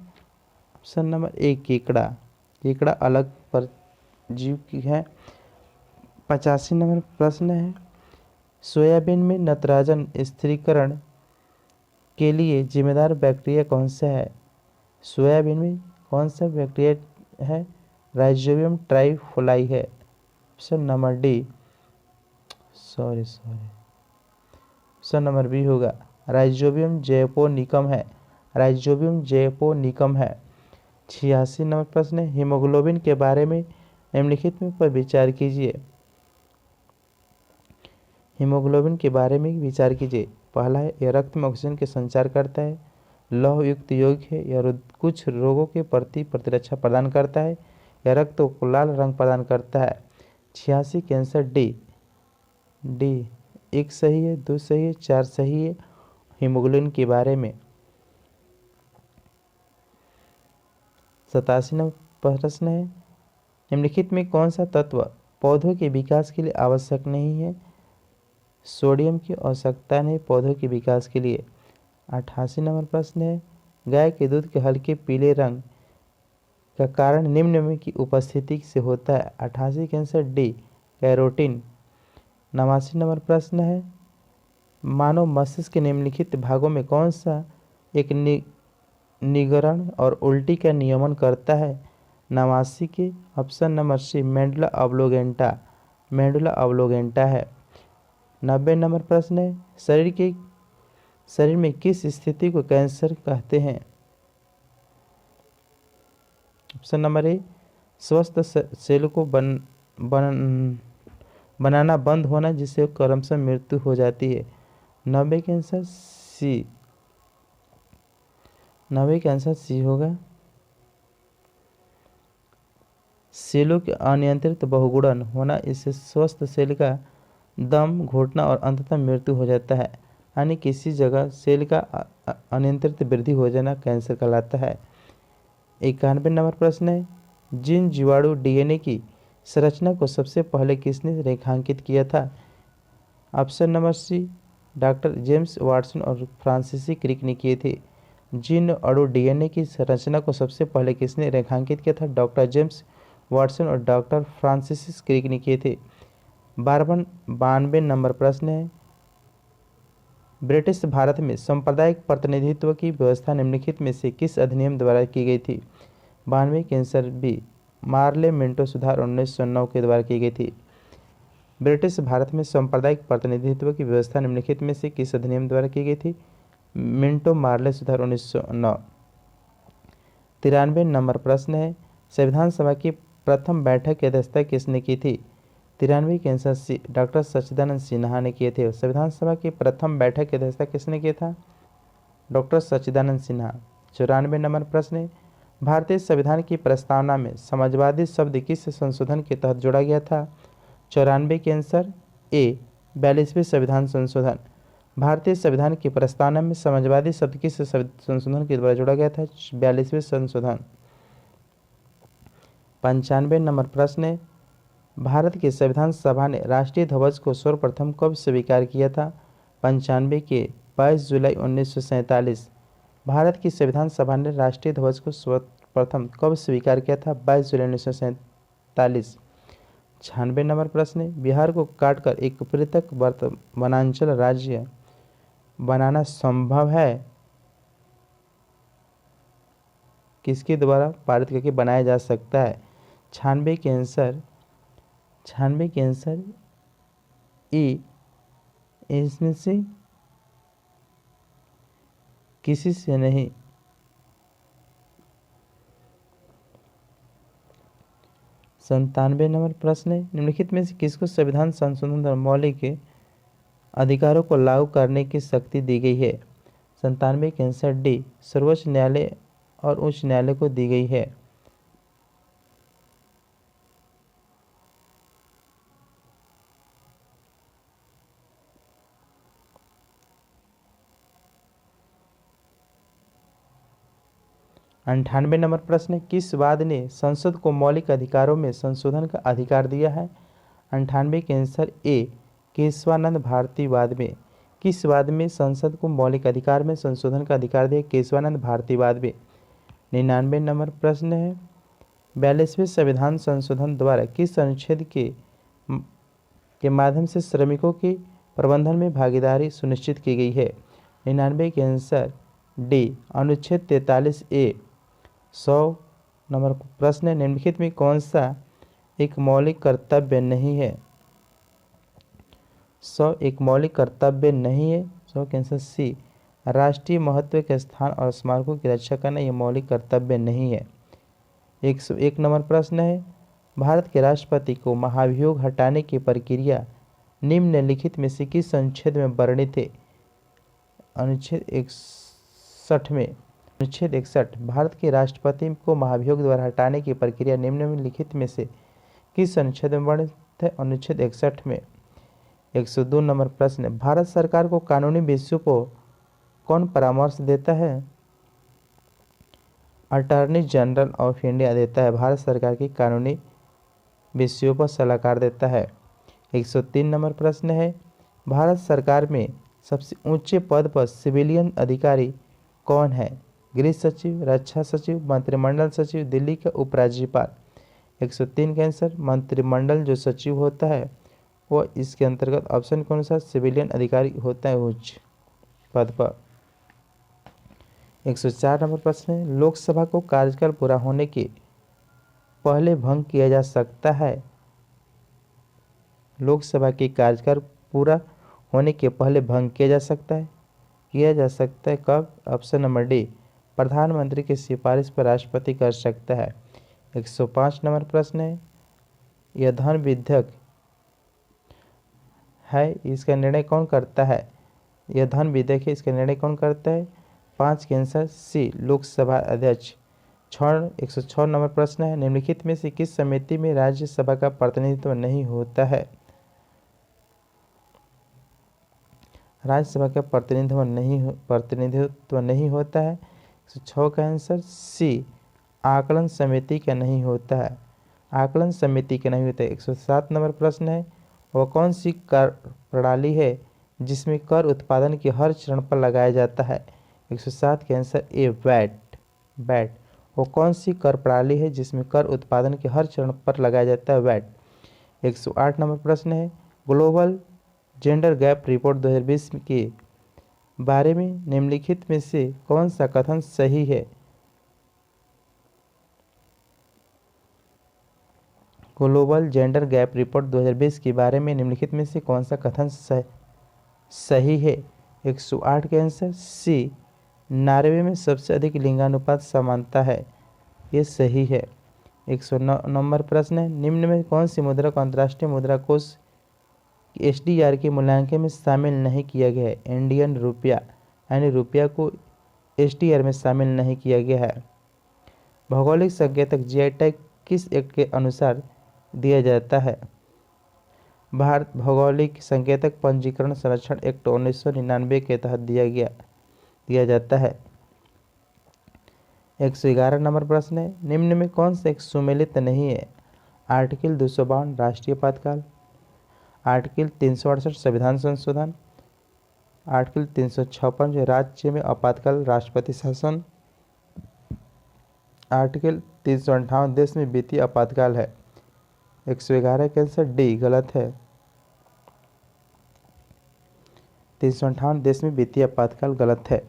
ऑप्शन नंबर ए केकड़ा अलग पर जीव की है। 85 नंबर प्रश्न है, सोयाबीन में नाइट्रोजन स्थिरीकरण के लिए जिम्मेदार बैक्टीरिया कौन सा है? सोयाबीन में कौन सा बैक्टीरिया है? राइजोबियम ट्राइफोलाई है। Option number D option number B होगा, राइजोबियम जैपोनिकम है। 86 नंबर प्रश्न है, हीमोग्लोबिन के बारे में निम्नलिखित में पर विचार कीजिए। हीमोग्लोबिन के बारे में विचार कीजिए। पहला है, यह रक्त में ऑक्सीजन के संचार करता है। लौह युक्त यौगिक है। यह कुछ रोगों के प्रति प्रतिरक्षा प्रदान करता है। यह रक्त को लाल रंग प्रदान करता है। 86 के आंसर डी 1 सही है, 2 सही है, 4 सही है हीमोग्लोबिन के बारे में। 87 नंबर प्रश्न है, निम्नलिखित में कौन सा तत्व पौधों के विकास के लिए आवश्यक नहीं है? सोडियम की आवश्यकता नहीं पौधों के विकास के लिए। 88 नंबर प्रश्न है, गाय के दूध के हल्के पीले रंग का कारण निम्न में की उपस्थिति से होता है। 88 के आंसर डी कैरोटीन। 89 नंबर प्रश्न है, मानव मस्तिष्क के निम्नलिखित भागों में कौन सा एक निगरण और उल्टी का नियमन करता है? 89 के ऑप्शन नंबर सी मेडुला ऑब्लोगेंटा है। 90 नंबर प्रश्न है, शरीर में किस स्थिति को कैंसर कहते हैं? ऑप्शन नंबर ए स्वस्थ सेल को बनाना बंद होना, जिससे क्रमशः मृत्यु हो जाती है। 90 के आंसर सी होगा, सेलों के अनियंत्रित बहुगुणन होना, इससे स्वस्थ सेल का दम घुटना और अंततः मृत्यु हो जाता है। यानी किसी जगह सेल का अनियंत्रित वृद्धि हो जाना कैंसर कहलाता है। 91 नंबर प्रश्न है, जिन जीवाणु डीएनए की संरचना को सबसे पहले किसने रेखांकित किया था? Option number C doctor James Watson और फ्रांसिस क्रिक ने किए थे। जिन अणु डीएनए की संरचना को सबसे पहले किसने रेखांकित किया था? डॉक्टर जेम्स वाटसन और डॉक्टर फ्रांसिस क्रिक ने किए थे। 92 नंबर प्रश्न है, ब्रिटिश भारत में सांप्रदायिक प्रतिनिधित्व की व्यवस्था निम्नलिखित में से किस अधिनियम द्वारा की गई थी? 92 के आंसर बी मार्ले मिंटो सुधार 1909 के द्वारा की गई थी। ब्रिटिश भारत में सांप्रदायिक प्रतिनिधित्व की व्यवस्था निम्नलिखित में से किस अधिनियम द्वारा की गई थी? मिंटो मार्ले सुधार 1909। 93 नंबर प्रश्न है, संविधान सभा की प्रथम बैठक की अध्यक्षता किसने की थी? 93 के आंसर सी, डॉक्टर सच्चिदानंद सिन्हा ने किए थे। संविधान सभा की प्रथम बैठक की अध्यक्षता किसने किया था? डॉक्टर सच्चिदानंद सिन्हा। 94 नंबर प्रश्न है, भारतीय संविधान की प्रस्तावना में समाजवादी शब्द किस संशोधन के तहत जोड़ा गया था? 94 के आंसर ए, 42वें संविधान संशोधन। भारतीय संविधान की प्रस्तावना में समाजवादी शब्द किस संशोधन के द्वारा जोड़ा गया था? 42वें संशोधन। 95 नंबर प्रश्न है, भारत की संविधान सभा ने राष्ट्रीय ध्वज को सर्वप्रथम कब स्वीकार किया था? 95 के 22 जुलाई 1947। भारत की संविधान सभा ने राष्ट्रीय ध्वज को सर्वप्रथम कब स्वीकार किया था? 22 जुलाई 1947। 96 नंबर प्रश्न है, बिहार को काटकर एक पृथक वनांचल राज्य बनाना संभव है? किसके द्वारा पारित करके बनाया जा सकता है? 96 के आंसर ई, इसमें से किसी से नहीं। 97 नंबर प्रश्न है, निम्नलिखित में से किसको संविधान संशोधन द्वारा मौलिक अधिकारों को लागू करने की शक्ति दी गई है? 97 के आंसर डी, सर्वोच्च न्यायालय और उच्च न्यायालय को दी गई है। अंठानवे नंबर प्रश्न है, किस वाद ने संसद को मौलिक अधिकारों में संशोधन का अधिकार दिया है? 98 के आंसर ए, केशवानंद भारती वाद में। किस वाद में संसद को मौलिक अधिकार में संशोधन का अधिकार दिया? केशवानंद भारती वाद में। 99 नंबर प्रश्न है, 42वें संविधान संशोधन द्वारा किस अनुच्छेद के माध्यम से श्रमिकों की प्रबंधन में भागीदारी सुनिश्चित की गई है? 99 के आंसर डी, अनुच्छेद 43 ए। 100 नंबर प्रश्न है, निम्नलिखित में कौन सा एक मौलिक कर्तव्य नहीं है? 100 एक मौलिक कर्तव्य नहीं है। 100 के आंसर सी, राष्ट्रीय महत्व के स्थान और स्मारकों की रक्षा करना यह मौलिक कर्तव्य नहीं है। 101 नंबर प्रश्न है, भारत के राष्ट्रपति को महाभियोग हटाने की प्रक्रिया निम्नलिखित में से किस अनुच्छेद में वर्णित है? अनुच्छेद 61 में। अनुच्छेद 61, भारत के राष्ट्रपति को महाभियोग द्वारा हटाने की प्रक्रिया निम्नलिखित में से किस अनुच्छेद में वर्णित है? अनुच्छेद 61 में। 102 नंबर प्रश्न है, भारत सरकार को कानूनी विषयों को कौन परामर्श देता है? अटॉर्नी जनरल ऑफ इंडिया देता है। भारत सरकार की कानूनी विषयों पर सलाहकार देता है। 103 नंबर प्रश्न है, भारत सरकार में सबसे ऊंचे पद पर सिविलियन अधिकारी कौन है? गृह सचिव, रक्षा सचिव, मंत्रिमंडल सचिव, दिल्ली का उपराज्यपाल। 103 का आंसर मंत्रिमंडल जो सचिव होता है वह इसके अंतर्गत ऑप्शन कौन सा? सिविलियन अधिकारी होता है उच्च पद पर। 104 नंबर प्रश्न है, लोकसभा को कार्यकाल पूरा होने के पहले भंग किया जा सकता है? लोकसभा की कार्यकाल पूरा होने के पहले भंग किया जा सकता है। किया जा सकता है कब? ऑप्शन नंबर डी, प्रधानमंत्री की सिफारिश पर राष्ट्रपति कर सकता है। 105 नंबर प्रश्न है, यह धन विधेयक है, इसका निर्णय कौन करता है? यह धन विधेयक है, इसका निर्णय कौन करता है? 5 के आंसर सी, लोकसभा अध्यक्ष। 106 नंबर प्रश्न है, निम्नलिखित में से किस समिति में राज्यसभा का प्रतिनिधित्व नहीं होता है? राज्यसभा का प्रतिनिधित्व नहीं होता है। 106 का आंसर सी, आकलन समिति का नहीं होता है। आकलन समिति का नहीं होता है। 107 नंबर प्रश्न है, वह कौन सी कर प्रणाली है जिसमें कर उत्पादन के हर चरण पर लगाया जाता है? 107 के आंसर ए, वैट। वो कौन सी कर प्रणाली है जिसमें कर उत्पादन के हर चरण पर लगाया जाता है? वैट। 108 नंबर प्रश्न है, ग्लोबल जेंडर गैप रिपोर्ट 2020 के बारे में निम्नलिखित में से कौन सा कथन सही है? ग्लोबल जेंडर गैप रिपोर्ट 2020 के बारे में निम्नलिखित में से कौन सा कथन सही है? 108 के आंसर सी, नॉर्वे में सबसे अधिक लिंगानुपात समानता है। ये सही है। 109 नंबर प्रश्न है, निम्न में कौन सी मुद्रा को अंतर्राष्ट्रीय मुद्रा कोष SDR के मूल्यांकन में शामिल नहीं किया गया है? इंडियन रुपया, यानी रुपया को SDR में शामिल नहीं किया गया है। भौगोलिक संकेतक GI टैग किस एक्ट के अनुसार दिया जाता है? भारत भौगोलिक संकेतक पंजीकरण संरक्षण एक्ट 1999 के तहत दिया जाता है। 111 नंबर प्रश्न है, निम्न में कौन सा एक सुमेलित नहीं है? आर्टिकल 252 राष्ट्रीय आपातकाल, आर्टिकल 368 संविधान संशोधन, आर्टिकल 356 राज्य में आपातकाल राष्ट्रपति शासन, आर्टिकल 358 देश में वित्तीय आपातकाल है। 111 का आंसर डी गलत है। 358 देश में वित्तीय आपातकाल गलत है।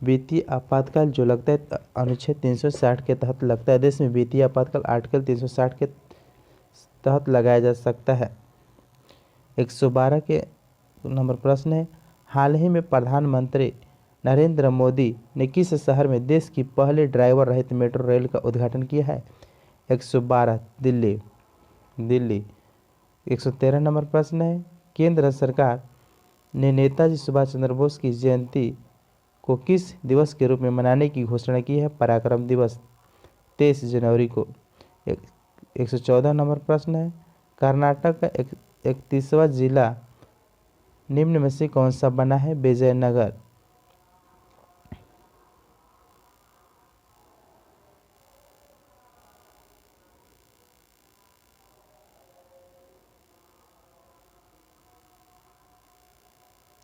वित्तीय आपातकाल जो लगता है अनुच्छेद 360 के तहत लगता है। देश में वित्तीय आपातकाल आर्टिकल 360 के तहत लगाया जा सकता है। 112 के नंबर प्रश्न है, हाल ही में प्रधानमंत्री नरेंद्र मोदी ने किस शहर में देश की पहले ड्राइवर रहित मेट्रो रेल का उद्घाटन किया है? 112 दिल्ली। 113 नंबर प्रश्न है, केंद्र सरकार ने नेताजी सुभाष चंद्र बोस की जयंती को किस दिवस के रूप में मनाने की घोषणा की है? पराक्रम दिवस 23 जनवरी को। 114 नंबर प्रश्न है, कर्नाटक का 31वां जिला निम्न में से कौन सा बना है? विजयनगर।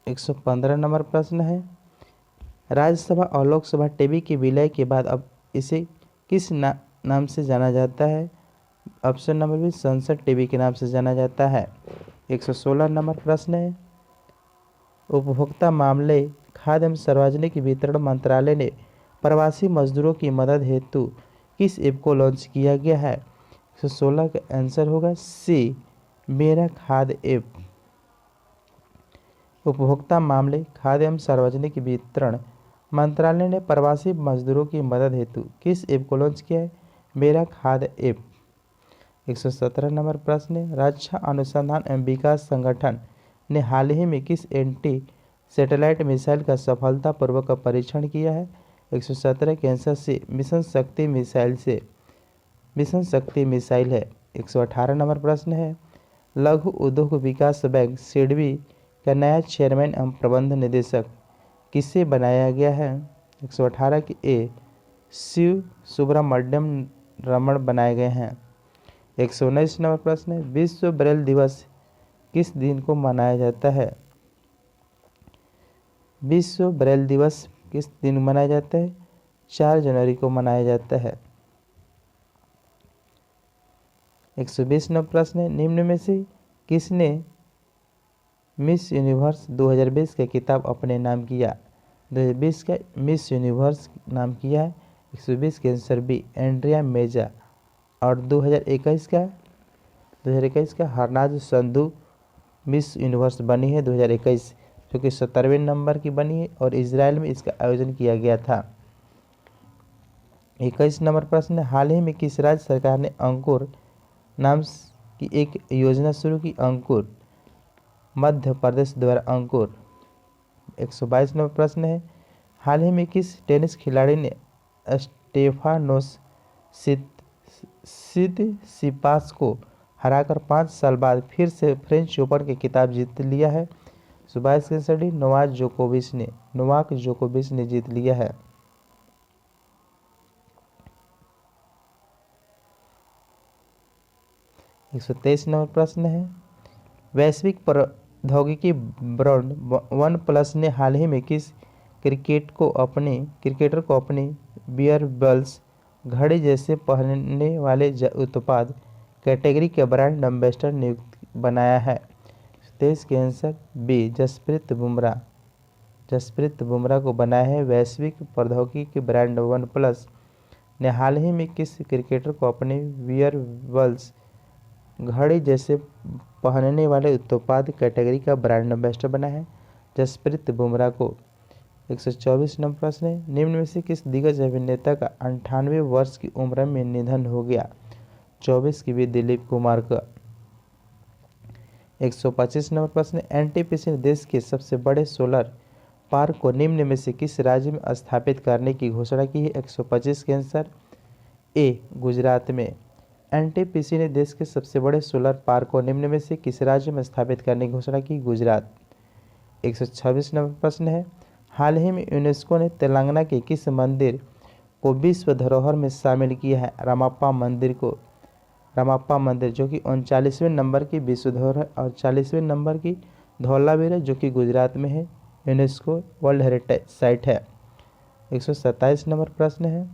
एक 115 नंबर प्रश्न है, राज्यसभा और लोकसभा टीवी के विलय के बाद अब इसे किस नाम से जाना जाता है? ऑप्शन नंबर बी संसद टीवी के नाम से जाना जाता है। 116 नंबर प्रश्न है, उपभोक्ता मामले खाद्य एवं सार्वजनिक वितरण मंत्रालय ने प्रवासी मजदूरों की मदद हेतु किस ऐप को लॉन्च किया गया है? 116 का आंसर होगा सी मेरा खाद्य ऐप। उपभोक्ता मामले खाद्य एवं सार्वजनिक वितरण मंत्रालय ने प्रवासी मजदूरों की मदद हेतु किस ऐप को लॉन्च किया है? मेरा खाद्य ऐप। 117 नंबर प्रश्न है, रक्षा अनुसंधान एवं विकास संगठन ने हाल ही में किस एंटी सैटेलाइट मिसाइल का सफलतापूर्वक परीक्षण किया है? 117 के आंसर से मिशन शक्ति मिसाइल है। 118 नंबर प्रश्न है, लघु उद्योग विकास बैंक सिडबी का नया चेयरमैन एवं प्रबंध निदेशक किसे बनाया गया है? 118 के ए शिव सुब्रमण्यम रमण बनाए गए हैं। 119 नंबर प्रश्न है, विश्व ब्रेल दिवस किस दिन को मनाया जाता है? विश्व ब्रेल दिवस किस दिन मनाया जाता है? 4 जनवरी को मनाया जाता है। 120 नंबर प्रश्न है, निम्न में से किसने मिस यूनिवर्स 2020 का खिताब अपने नाम किया? 2020 का मिस यूनिवर्स नाम किया है। 120 के आंसर बी एंड्रिया मेजा। और 2021 का हरनाज संधू मिस यूनिवर्स बनी है 2021, जो कि 70वें नंबर की बनी है और इजराइल में इसका आयोजन किया गया था। 21 नंबर प्रश्न, हाल ही में किस राज्य सरकार ने अंकुर नाम की एक योजना शुरू की? अंकुर। मध्य प्रदेश द्वारा अंकुर। 122 नंबर प्रश्न है, हाल ही में किस टेनिस खिलाड़ी ने स्टेफानोस सिसिपास को हराकर 5 साल बाद फिर से फ्रेंच ओपन के खिताब जीत लिया है? 22 के आंसर डी नोवाक जोकोविच ने जीत लिया है। 123 नंबर प्रश्न है, वैश्विक प्रौद्योगिकी ब्रांड OnePlus ने हाल ही में किस क्रिकेटर को अपनी वियरेबल्स घड़ी जैसे पहनने वाले उत्पाद कैटेगरी के ब्रांड एम्बेसडर नियुक्त बनाया है? 23 के आंसर बी जसप्रीत बुमराह को बनाया है। वैश्विक प्रौद्योगिकी ब्रांड OnePlus ने हाल ही में किस क्रिकेटर को अपनी वियरेबल्स घड़ी जैसे पहनने वाले उत्पाद कैटेगरी का ब्रांड एम्बेसडर बनाया है? जसप्रीत बुमराह को। 124 नंबर प्रश्न है, निम्न में से किस दिग्गज अभिनेता का 98 वर्ष की उम्र में निधन हो गया? 24 की भी दिलीप कुमार का। 125 नंबर प्रश्न है, एनटीपीसी ने देश के सबसे बड़े सोलर पार्क को निम्न में से किस राज्य में स्थापित करने की घोषणा की है? 125 के आंसर ए गुजरात में। एनटीपीसी ने देश के सबसे बड़े सोलर पार्क को निम्न में से किस राज्य में स्थापित करने की घोषणा की? गुजरात। 126 नंबर प्रश्न है, हाल ही में यूनेस्को ने तेलंगाना के किस मंदिर को विश्व धरोहर में शामिल किया है? रामप्पा मंदिर को। रामप्पा मंदिर जो कि 39वें नंबर की विश्व धरोहर है और 40वें नंबर की धौलावीर है जो कि गुजरात में है, यूनेस्को वर्ल्ड हेरिटेज साइट है। 127 नंबर प्रश्न है,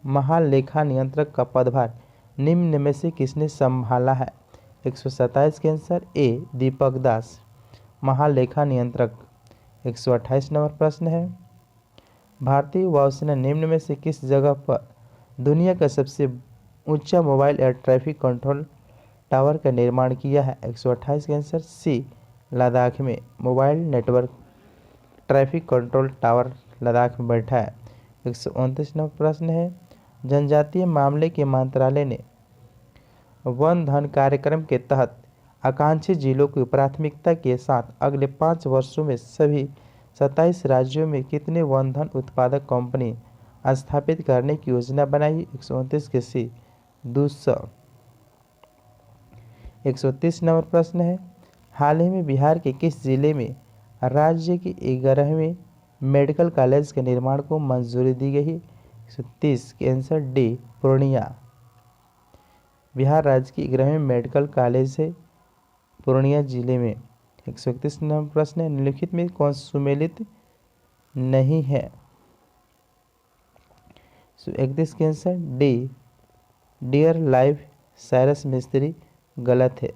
महालेखा नियंत्रक का पदभार निम्न में से किसने संभाला है? 127 के आंसर ए दीपक दास, महालेखा नियंत्रक। 128 नंबर प्रश्न है, भारतीय वायुसेना निम्न में से किस जगह पर दुनिया का सबसे ऊंचा mobile air traffic control tower का निर्माण किया है? 128 के आंसर सी लद्दाख में mobile network traffic control tower Ladakh में बैठा है। 129 नंबर प्रश्न है, जनजातीय मामले के मंत्रालय ने वन धन कार्यक्रम के तहत आकांक्षी जिलों की प्राथमिकता के साथ अगले 5 वर्षों में सभी 27 राज्यों में कितने वन धन उत्पादक कंपनी स्थापित करने की योजना बनाई? 129 के सी 200। 130 नंबर प्रश्न है, हाल ही में बिहार के किस जिले में राज्य के 11वें मेडिकल कॉलेज के निर्माण को मंजूरी दी गई? 130 के आंसर डी पूर्णिया। बिहार राज्य की 11वें मेडिकल कॉलेज है पूर्णिया जिले में। 131 नंबर प्रश्न है, निम्नलिखित में कौन सुमेलित नहीं है? 31 के answer D Dear Life Cyrus Mistry गलत है,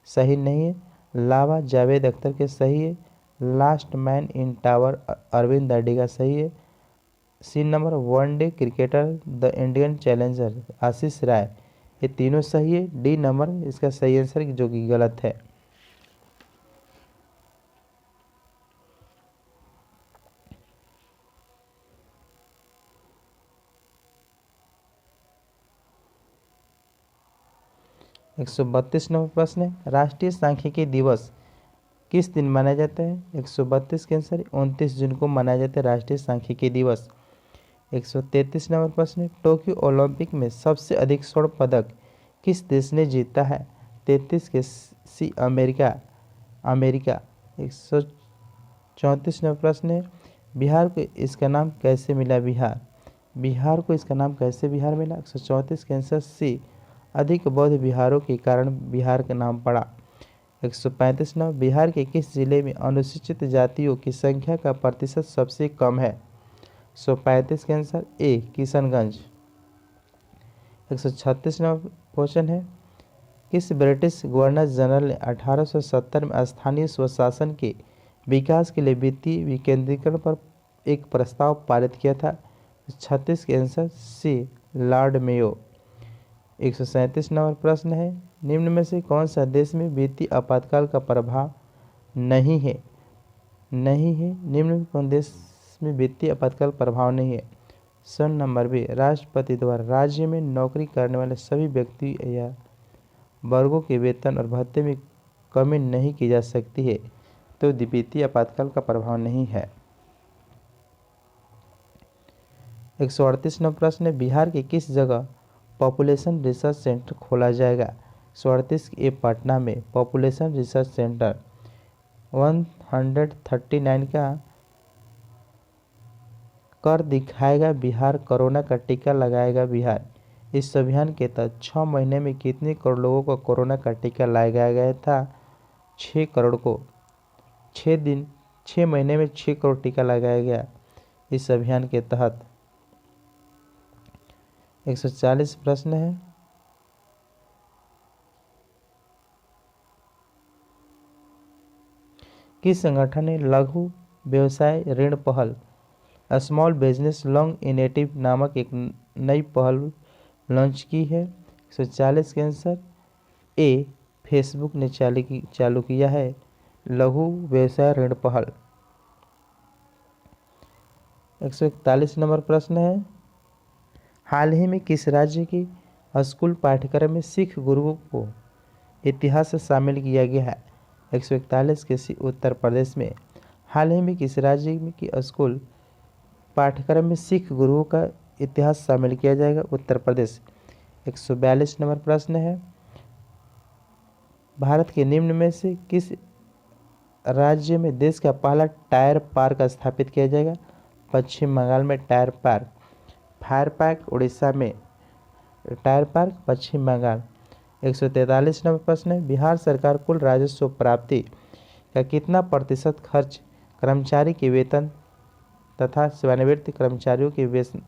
सही नहीं है। लावा जावेद अख्तर के सही है। Last man in tower Aravind Adiga सही है। C number one day cricketer the Indian challenger Ashish Rai, ये तीनों सही है। डी नंबर इसका सही आंसर जो कि गलत है। एक 132 नंबर प्रश्न है, राष्ट्रीय सांख्यिकी दिवस किस दिन मनाया जाता है? 132 के आंसर 29 जून को मनाया जाता है राष्ट्रीय सांख्यिकी दिवस। 133 नंबर प्रश्न है, टोक्यो ओलंपिक में सबसे अधिक स्वर्ण पदक किस देश ने जीता है? 33 के सी अमेरिका। 134 नंबर प्रश्न है, बिहार को इसका नाम कैसे मिला? बिहार को इसका नाम कैसे बिहार मिला? 134 के आंसर सी अधिक बौद्ध बिहारों के कारण बिहार का नाम पड़ा। 135 नंबर, बिहार के किस जिले में अनुसूचित जातियों की संख्या का प्रतिशत सबसे कम है? 135 के answer A Kishanganj. 136 number question है, किस ब्रिटिश गवर्नर जनरल ने 1870 में स्थानीय स्वशासन के विकास के लिए वित्तीय विकेंद्रीकरण पर एक प्रस्ताव पारित किया था? 36 के answer C Lord Mayo. 137 number प्रश्न है, निम्न में से कौन सा देश में वित्तीय आपातकाल का प्रभाव नहीं है? निम्न में कौन देश में वित्तीय आपातकाल प्रभाव नहीं है? सन नंबर बी, राष्ट्रपति द्वारा राज्य में नौकरी करने वाले सभी व्यक्ति या वर्गों के वेतन और भत्ते में कमी नहीं की जा सकती है, तो वित्तीय आपातकाल का प्रभाव नहीं है। 138 नंबर प्रश्न है, बिहार के किस जगह पॉपुलेशन रिसर्च सेंटर खोला जाएगा? 138 ए पटना में पॉपुलेशन रिसर्च सेंटर। 139 का कर दिखाएगा बिहार, कोरोना का टीका लगाएगा बिहार। इस अभियान के तहत 6 महीने में कितने करोड़ लोगों को कोरोना का टीका लगाया गया था? 6 करोड़ को। 6 महीने में 6 करोड़ टीका लगाया गया इस अभियान के तहत। 140 प्रश्न है, किस संगठन ने लघु व्यवसाय ऋण पहल स्मॉल बिजनेस लोन इनिशिएटिव नामक एक नई पहल लॉन्च की है? 140 के आंसर ए फेसबुक ने चालू किया है। लघु व्यवसाय ऋण पहल। 141 नंबर प्रश्न है, हाल ही में किस राज्य की स्कूल पाठ्यक्रम में सिख गुरुओं को इतिहास से शामिल किया गया है? 141 किसी उत्तर प्रदेश में। हाल ही में किस राज्य में की स्कूल पाठ्यक्रम में सिख गुरुओं का इतिहास शामिल किया जाएगा? उत्तर प्रदेश। 142 नंबर प्रश्न है, भारत के निम्न में से किस राज्य में देश का पहला टायर पार्क स्थापित किया जाएगा? पश्चिम बंगाल में tyre park. Fire park Orissa में, टायर पार्क पश्चिम बंगाल। 143 नंबर प्रश्न है, बिहार सरकार कुल राजस्व प्राप्ति का कितना प्रतिशत खर्च कर्मचारी के वेतन तथा सेवानिवृत्त कर्मचारियों के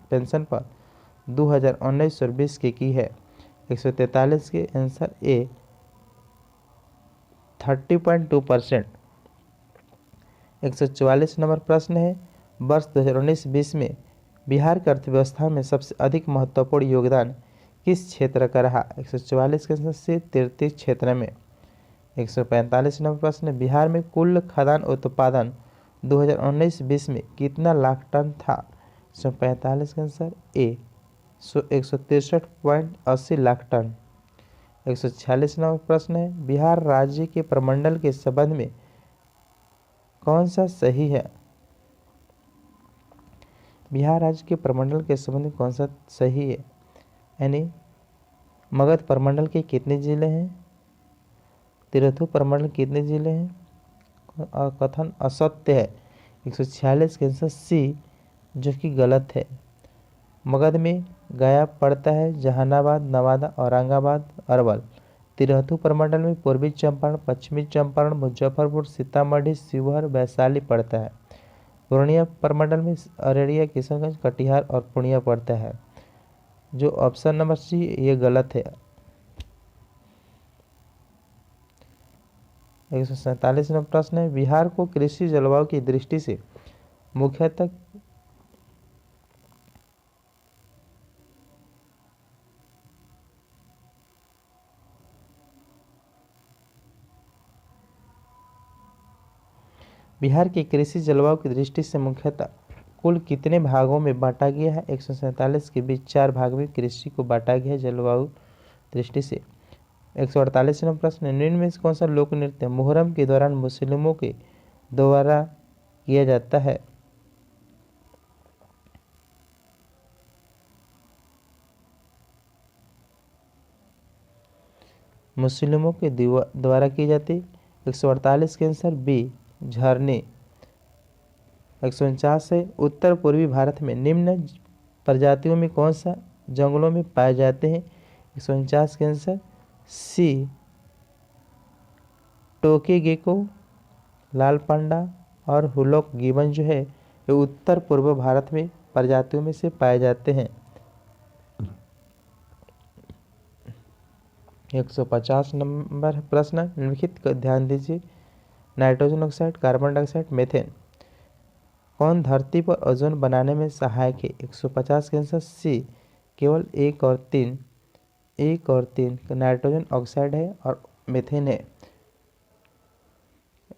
पेंशन पर 2019 और 20 की है? 143 के आंसर ए 30.2%। 144 नंबर प्रश्न है, वर्ष 2019-20 में बिहार की अर्थव्यवस्था में सबसे अधिक महत्वपूर्ण योगदान किस क्षेत्र का रहा? 144 के आंसर से 33 क्षेत्र में। 145 नंबर प्रश्न है, बिहार में कुल खाद्यान्न उत्पादन 2019-20 में कितना लाख टन था? 145 का answer A 163.80 lakh ton. 146 number प्रश्न है, बिहार राज्य के प्रमंडल के संबंध में कौन सा सही है? बिहार राज्य के प्रमंडल के संबंध में कौन सा सही है? यानी मगध प्रमंडल के कितने जिले हैं? तिरथु प्रमंडल कितने जिले हैं? और कथन असत्य है। 146 के आंसर सी जो कि गलत है। मगध में गया पड़ता है, जहानाबाद, नवादा, औरंगाबाद, अरवल। तिरहथु प्रमंडल में पूर्वी चंपारण, पश्चिमी चंपारण, मुजफ्फरपुर, सीतामढ़ी, शिवहर, वैशाली पड़ता है। पूर्णिया प्रमंडल में अररिया, किशनगंज, कटिहार और पूर्णिया पड़ता है। जो ऑप्शन नंबर सी ये गलत है। 147 नंबर प्रश्न है, बिहार को कृषि जलवायु की दृष्टि से मुख्यतः बिहार की कृषि जलवायु की दृष्टि से मुख्यतः कुल कितने भागों में बांटा गया है? 147 के बीच 4 भाग में कृषि को बांटा गया है जलवायु दृष्टि से। 148 नंबर प्रश्न है, निम्न में से कौन सा लोक नृत्य मुहर्रम के दौरान मुस्लिमों के द्वारा किया जाता है? मुस्लिमों के द्वारा की जाती। 148 के आंसर बी झरने। 149 से उत्तर पूर्वी भारत में निम्न प्रजातियों में कौन सा जंगलों में पाए जाते हैं? 149 के आंसर सी टोकी गेको, लाल पांडा और हुलॉक गिबन जो है ये उत्तर पूर्व भारत में प्रजातियों में से पाए जाते हैं। 150 नंबर प्रश्न निम्नलिखित का ध्यान दीजिए, nitrogen oxide, carbon dioxide, methane कौन धरती पर ओजोन बनाने में सहायक है? 150 के आंसर सी केवल 1 और 3 नाइट्रोजन ऑक्साइड है और मीथेन है।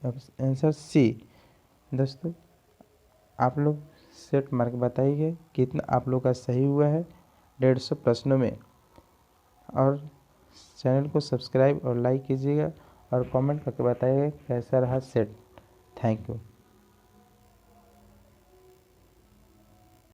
Answer C. दोस्तों आप लोग सेट मार्क बताइए कितना आप लोग का सही हुआ है 150 प्रश्नों में, और चैनल को सब्सक्राइब और लाइक कीजिएगा और कमेंट करके बताइएगा कैसा रहा सेट। Thank you.